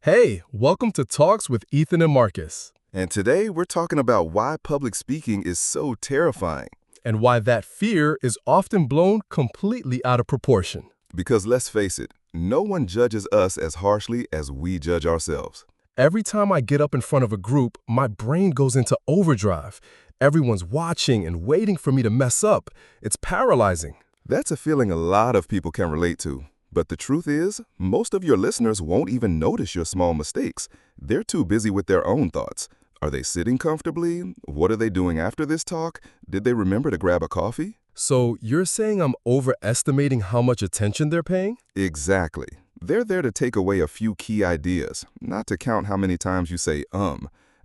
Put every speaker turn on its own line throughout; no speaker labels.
Hey, welcome to Talks with Ethan and Marcus,
And today we're talking about why public speaking is so terrifying.
and why that fear is often blown completely out of proportion.
Because let's face it, no one judges us as harshly as we judge ourselves.
Every time I get up in front of a group, my brain goes into overdrive. Everyone's watching and waiting for me to mess up. It's paralyzing.
That's a feeling a lot of people can relate to. But the truth is, most of your listeners won't even notice your small mistakes. They're too busy with their own thoughts. Are they sitting comfortably? What are they doing after this talk? Did they remember to grab a coffee?
So you're saying I'm overestimating how much attention they're paying?
Exactly. They're there to take away a few key ideas, not to count how many times you say.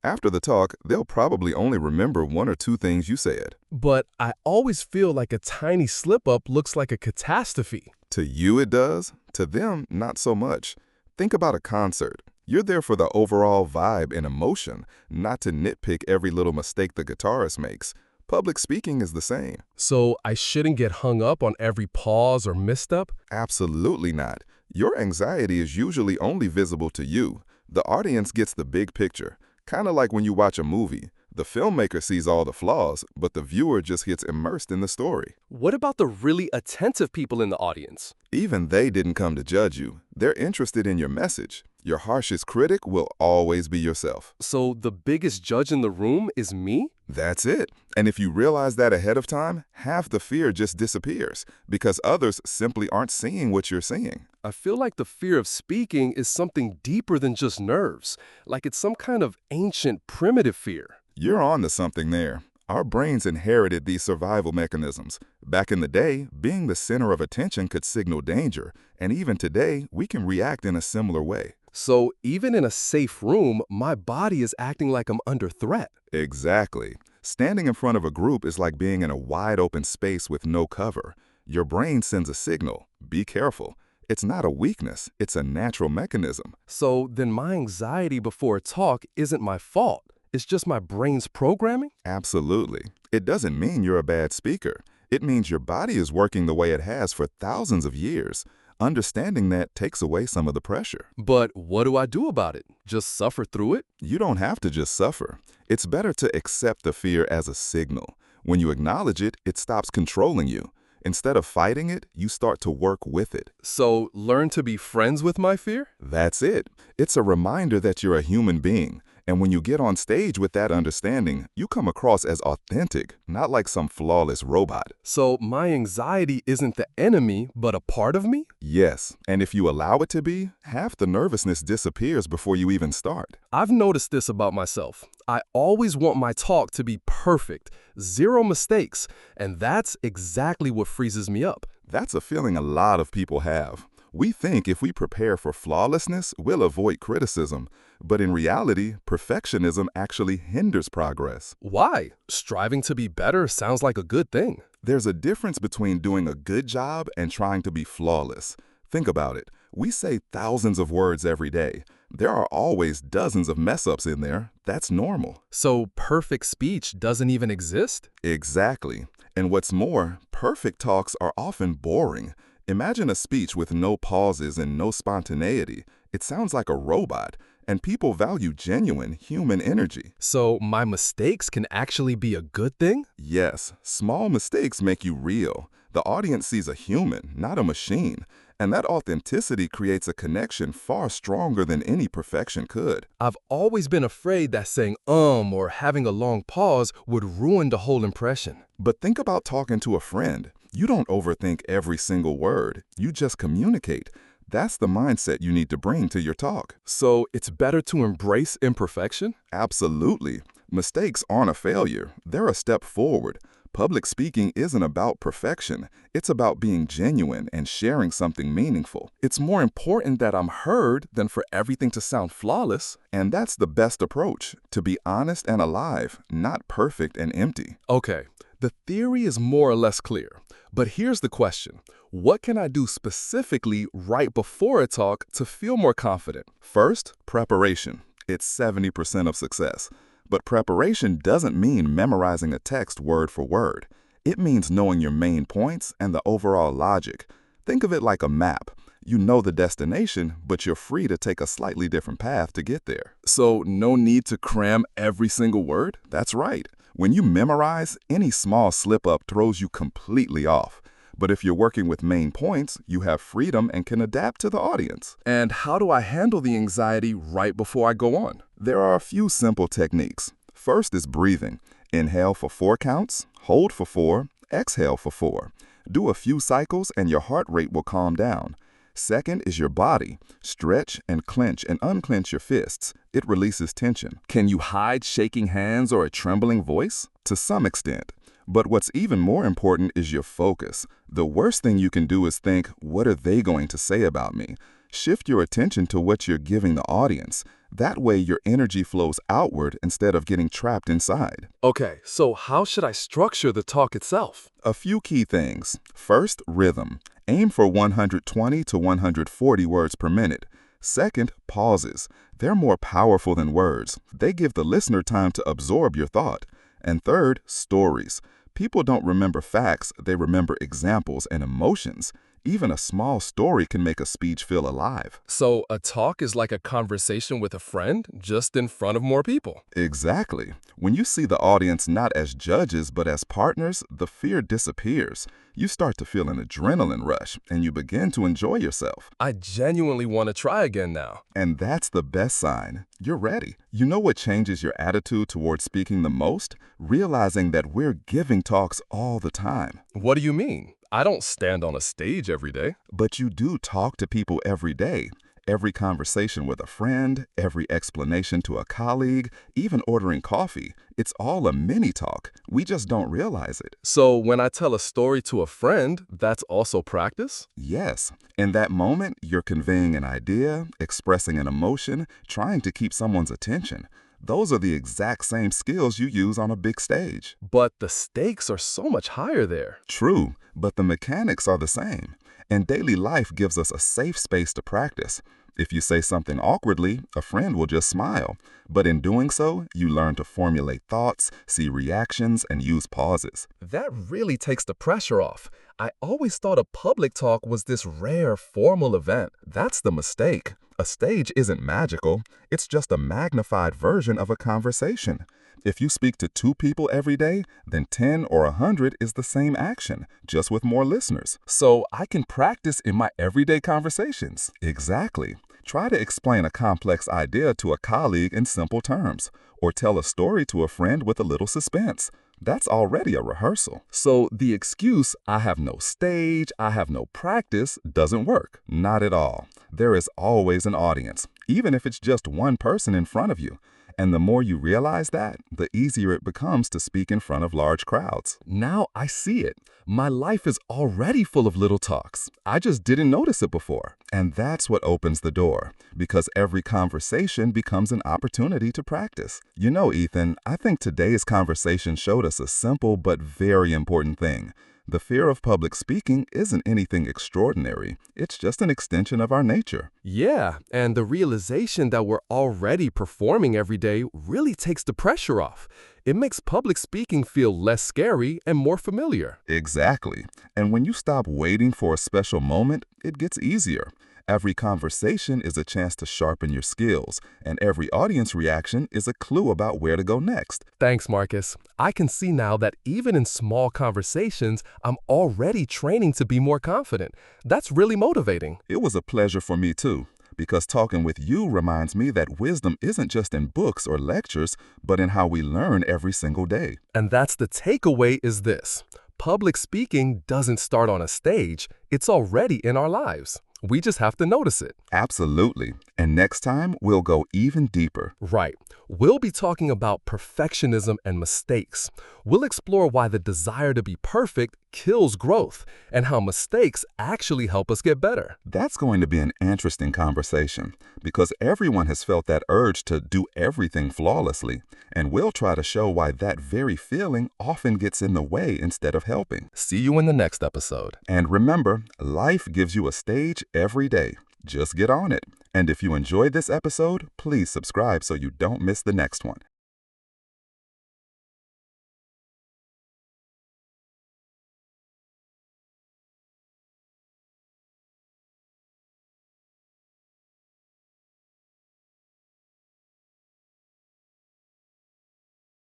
After the talk, they'll probably only remember one or two things you said.
But I always feel like a tiny slip-up looks like a catastrophe.
To you it does, to them not so much. Think about a concert. You're there for the overall vibe and emotion, not to nitpick every little mistake the guitarist makes. Public speaking is the same.
So I shouldn't get hung up on every pause or misstep?
Absolutely not. Your anxiety is usually only visible to you. The audience gets the big picture. Kind of like when you watch a movie. The filmmaker sees all the flaws, but the viewer just gets immersed in the story.
What about the really attentive people in the audience?
Even they didn't come to judge you. They're interested in your message. Your harshest critic will always be yourself.
So the biggest judge in the room is me?
That's it. And if you realize that ahead of time, half the fear just disappears because others simply aren't seeing what you're seeing.
I feel like the fear of speaking is something deeper than just nerves, like it's some kind of ancient, primitive fear.
You're on to something there. Our brains inherited these survival mechanisms. Back in the day, being the center of attention could signal danger, and even today, we can react in a similar way.
So even in a safe room, my body is acting like I'm under threat.
Exactly. Standing in front of a group is like being in a wide open space with no cover. Your brain sends a signal. Be careful. It's not a weakness, it's a natural mechanism.
So then my anxiety before a talk isn't my fault. It's just my brain's programming?
Absolutely. It doesn't mean you're a bad speaker. It means your body is working the way it has for thousands of years. Understanding that takes away some of the pressure.
But what do I do about it? Just suffer through it?
You don't have to just suffer. It's better to accept the fear as a signal. When you acknowledge it, it stops controlling you. Instead of fighting it, you start to work with it.
So learn to be friends with my fear?
That's it. It's a reminder that you're a human being. And when you get on stage with that understanding, you come across as authentic, not like some flawless robot.
So my anxiety isn't the enemy, but a part of me?
Yes, and if you allow it to be, half the nervousness disappears before you even start.
I've noticed this about myself. I always want my talk to be perfect, zero mistakes, and that's exactly what freezes me up.
That's a feeling a lot of people have. We think if we prepare for flawlessness, we'll avoid criticism. But in reality, perfectionism actually hinders progress.
Why? Striving to be better sounds like a good thing.
There's a difference between doing a good job and trying to be flawless. Think about it. We say thousands of words every day. There are always dozens of mess-ups in there. That's normal.
So perfect speech doesn't even exist?
Exactly. And what's more, perfect talks are often boring. Imagine a speech with no pauses and no spontaneity. It sounds like a robot, and people value genuine human energy.
So my mistakes can actually be a good thing?
Yes, small mistakes make you real. The audience sees a human, not a machine, and that authenticity creates a connection far stronger than any perfection could.
I've always been afraid that saying or having a long pause would ruin the whole impression.
But think about talking to a friend. You don't overthink every single word. You just communicate. That's the mindset you need to bring to your talk.
So it's better to embrace imperfection?
Absolutely. Mistakes aren't a failure. They're a step forward. Public speaking isn't about perfection. It's about being genuine and sharing something meaningful. It's more important that I'm heard than for everything to sound flawless. And that's the best approach, to be honest and alive, not perfect and empty.
Okay, the theory is more or less clear. But here's the question. What can I do specifically right before a talk to feel more confident?
First, preparation. It's 70% of success. But preparation doesn't mean memorizing a text word for word. It means knowing your main points and the overall logic. Think of it like a map. You know the destination, but you're free to take a slightly different path to get there.
So no need to cram every single word?
That's right. When you memorize, any small slip-up throws you completely off. But if you're working with main points, you have freedom and can adapt to the audience.
And how do I handle the anxiety right before I go on?
There are a few simple techniques. First is breathing. Inhale for 4 counts, hold for 4, exhale for 4. Do a few cycles and your heart rate will calm down. Second is your body. Stretch and clench and unclench your fists. It releases tension.
Can you hide shaking hands or a trembling voice?
To some extent. But what's even more important is your focus. The worst thing you can do is think, what are they going to say about me? Shift your attention to what you're giving the audience. That way your energy flows outward instead of getting trapped inside.
Okay, so how should I structure the talk itself?
A few key things. First, rhythm. Aim for 120 to 140 words per minute. Second, pauses. They're more powerful than words. They give the listener time to absorb your thought. And third, stories. People don't remember facts, they remember examples and emotions. Even a small story can make a speech feel alive.
So a talk is like a conversation with a friend, just in front of more people.
Exactly. When you see the audience not as judges but as partners, the fear disappears. You start to feel an adrenaline rush, and you begin to enjoy yourself.
I genuinely want to try again now.
And that's the best sign. You're ready. You know what changes your attitude towards speaking the most? Realizing that we're giving talks all the time.
What do you mean? I don't stand on a stage every day.
But you do talk to people every day. Every conversation with a friend, every explanation to a colleague, even ordering coffee. It's all a mini talk. We just don't realize it.
So when I tell a story to a friend, that's also practice?
Yes. In that moment, you're conveying an idea, expressing an emotion, trying to keep someone's attention. Those are the exact same skills you use on a big stage.
But the stakes are so much higher there.
True, but the mechanics are the same. And daily life gives us a safe space to practice. If you say something awkwardly, a friend will just smile. But in doing so, you learn to formulate thoughts, see reactions, and use pauses.
That really takes the pressure off. I always thought a public talk was this rare, formal event. That's the mistake.
A stage isn't magical. It's just a magnified version of a conversation. If you speak to 2 people every day, then 10 or 100 is the same action, just with more listeners.
So I can practice in my everyday conversations.
Exactly. Try to explain a complex idea to a colleague in simple terms, or tell a story to a friend with a little suspense. That's already a rehearsal.
So the excuse, I have no stage, I have no practice,
Doesn't work. Not at all. There is always an audience, even if it's just one person in front of you. And the more you realize that, the easier it becomes to speak in front of large crowds.
Now I see it. My life is already full of little talks. I just didn't notice it before.
And that's what opens the door, because every conversation becomes an opportunity to practice. You know, Ethan, I think today's conversation showed us a simple but very important thing. The fear of public speaking isn't anything extraordinary. It's just an extension of our nature.
Yeah, and the realization that we're already performing every day really takes the pressure off. It makes public speaking feel less scary and more familiar.
Exactly. And when you stop waiting for a special moment, it gets easier. Every conversation is a chance to sharpen your skills, and every audience reaction is a clue about where to go next.
Thanks, Marcus. I can see now that even in small conversations, I'm already training to be more confident. That's really motivating.
It was a pleasure for me too, because talking with you reminds me that wisdom isn't just in books or lectures, but in how we learn every single day.
And that's the takeaway is this. Public speaking doesn't start on a stage. It's already in our lives. We just have to notice it.
Absolutely. And next time, we'll go even deeper.
Right. We'll be talking about perfectionism and mistakes. We'll explore why the desire to be perfect kills growth and how mistakes actually help us get better.
That's going to be an interesting conversation because everyone has felt that urge to do everything flawlessly, and we'll try to show why that very feeling often gets in the way instead of helping.
See you in the next episode.
And remember, life gives you a stage every day. Just get on it. And if you enjoyed this episode, please subscribe so you don't miss the next one.